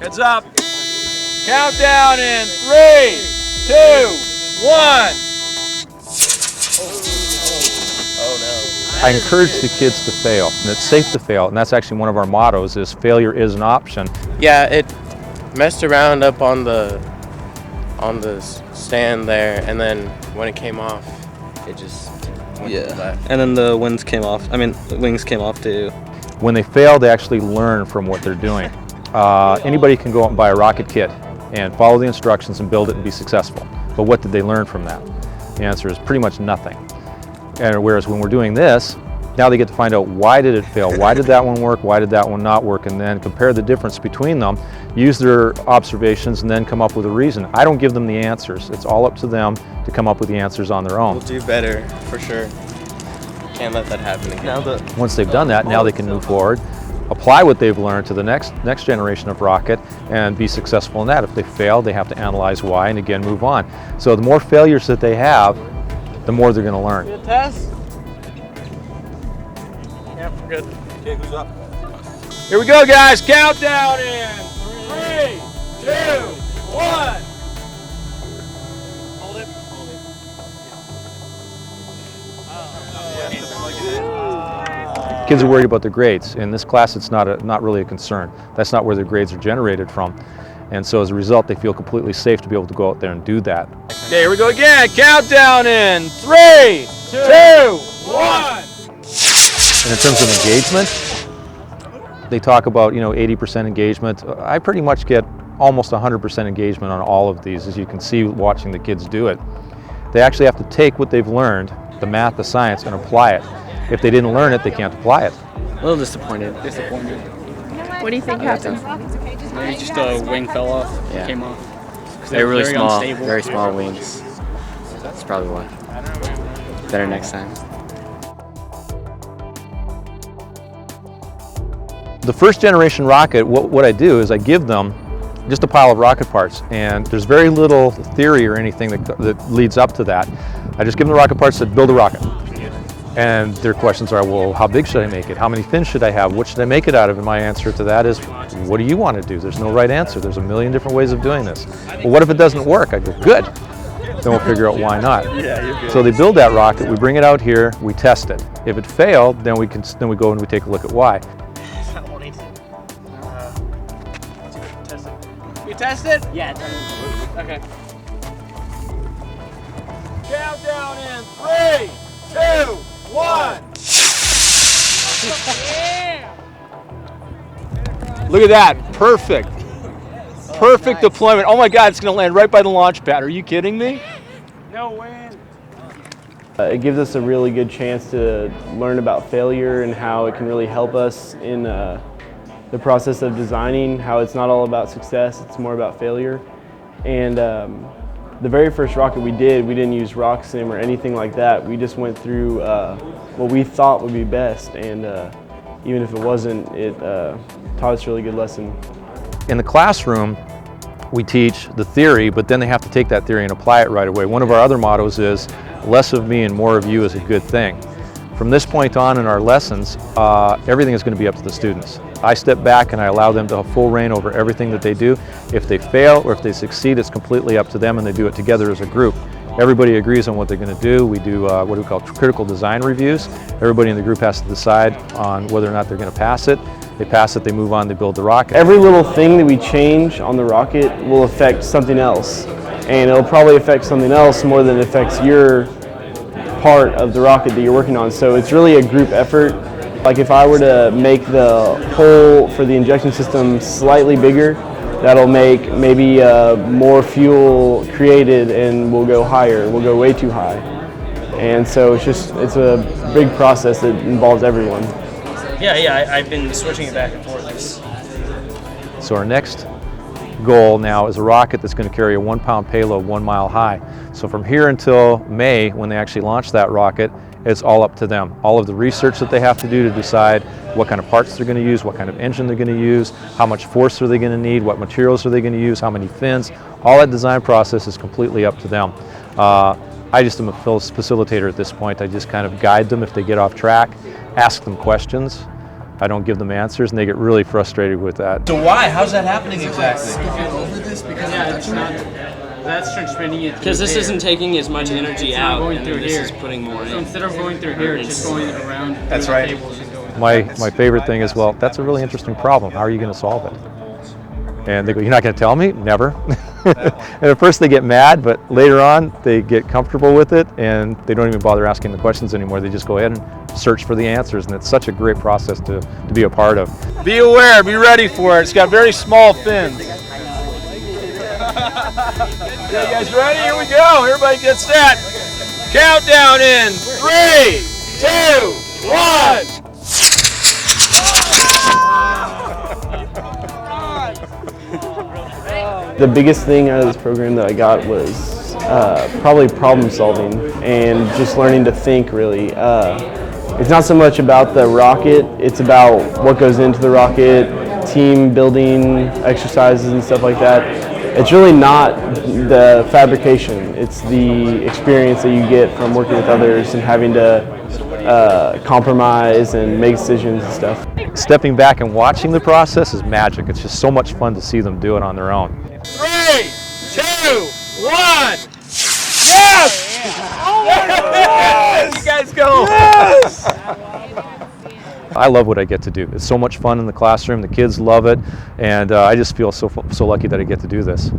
Heads up. Countdown in 3, 2, 1. Oh no. I encourage the kids to fail, and it's safe to fail, and that's actually one of our mottos is failure is an option. Yeah, it messed around up on the stand there, and then when it came off, it just went to the left. And then the wings came off too. When they fail, they actually learn from what they're doing. Anybody can go out and buy a rocket kit and follow the instructions and build it and be successful. But what did they learn from that? The answer is pretty much nothing. And whereas when we're doing this, now they get to find out why did it fail, why did that one work, why did that one not work, and then compare the difference between them, use their observations, and then come up with a reason. I don't give them the answers. It's all up to them to come up with the answers on their own. We'll do better, for sure. Can't let that happen again. Once they've done that, now they can move forward, apply what they've learned to the next generation of rocket and be successful in that. If they fail, they have to analyze why and again move on. So the more failures that they have, the more they're going to learn. Good test. Yeah, we're good. Okay, who's up? Here we go, guys. Countdown in 3, 2, 1. Hold it. Hold it. Kids are worried about their grades. In this class, it's not really a concern. That's not where their grades are generated from. And so as a result, they feel completely safe to be able to go out there and do that. Okay, here we go again. Countdown in 3, 2, 1. And in terms of engagement, they talk about 80% engagement. I pretty much get almost 100% engagement on all of these, as you can see watching the kids do it. They actually have to take what they've learned, the math, the science, and apply it. If they didn't learn it, they can't apply it. A little disappointed. What do you think happened? Maybe just a wing fell off, came off. They're really very small, unstable. very small wings. That's probably why. Better next time. The first generation rocket, what I do is I give them just a pile of rocket parts, and there's very little theory or anything that leads up to that. I just give them the rocket parts that build a rocket. And their questions are, well, how big should I make it? How many fins should I have? What should I make it out of? And my answer to that is, what do you want to do? There's no right answer. There's a million different ways of doing this. Well, what if it doesn't work? I go, good. Then we'll figure out why not. Yeah, you're good. So they build that rocket, we bring it out here, we test it. If it failed, then we go and we take a look at why. You test it? Yeah. Okay. Countdown in 3, 2, 1. Look at that. Perfect. Perfect deployment. Oh my God, it's going to land right by the launch pad. Are you kidding me? No way. It gives us a really good chance to learn about failure and how it can really help us in the process of designing, how it's not all about success, it's more about failure. And the very first rocket we didn't use RockSim or anything like that. We just went through what we thought would be best, and even if it wasn't, it taught us a really good lesson. In the classroom, we teach the theory, but then they have to take that theory and apply it right away. One of our other mottos is, less of me and more of you is a good thing. From this point on in our lessons, everything is going to be up to the students. I step back and I allow them to have full reign over everything that they do. If they fail or if they succeed, it's completely up to them, and they do it together as a group. Everybody agrees on what they're going to do. We do what we call critical design reviews. Everybody in the group has to decide on whether or not they're going to pass it. They pass it, they move on, they build the rocket. Every little thing that we change on the rocket will affect something else, and it'll probably affect something else more than it affects your part of the rocket that you're working on. So it's really a group effort. Like if I were to make the hole for the injection system slightly bigger, that'll make maybe more fuel created and we'll go higher, we'll go way too high. And so it's a big process that involves everyone. Yeah, I've been switching it back and forth. So our next goal now is a rocket that's going to carry a 1-pound payload 1 mile high. So from here until May, when they actually launch that rocket, it's all up to them. All of the research that they have to do to decide what kind of parts they're going to use, what kind of engine they're going to use, how much force are they going to need, what materials are they going to use, how many fins. All that design process is completely up to them. I just am a facilitator at this point. I just kind of guide them if they get off track, ask them questions, I don't give them answers, and they get really frustrated with that. So why? How's that happening exactly? That's transmitting it. Because this isn't taking as much energy out, going and through this here. is putting more in. So instead of going through here, it's just going around. That's through right. the cables and going. My favorite thing is, well, that's a really interesting problem. How are you going to solve it? And they go, you're not going to tell me? Never. And at first they get mad, but later on they get comfortable with it, and they don't even bother asking the questions anymore. They just go ahead and search for the answers, and it's such a great process to be a part of. Be aware, be ready for it. It's got very small fins. Okay, you guys ready? Here we go. Everybody get set. Countdown in 3, 2, 1. The biggest thing out of this program that I got was probably problem solving and just learning to think, really. It's not so much about the rocket, it's about what goes into the rocket, team building exercises and stuff like that. It's really not the fabrication, it's the experience that you get from working with others and having to compromise and make decisions and stuff. Stepping back and watching the process is magic. It's just so much fun to see them do it on their own. 3, 2, 1. Yes! Oh my God! You guys go. Yes! I love what I get to do. It's so much fun in the classroom. The kids love it, and I just feel so lucky that I get to do this.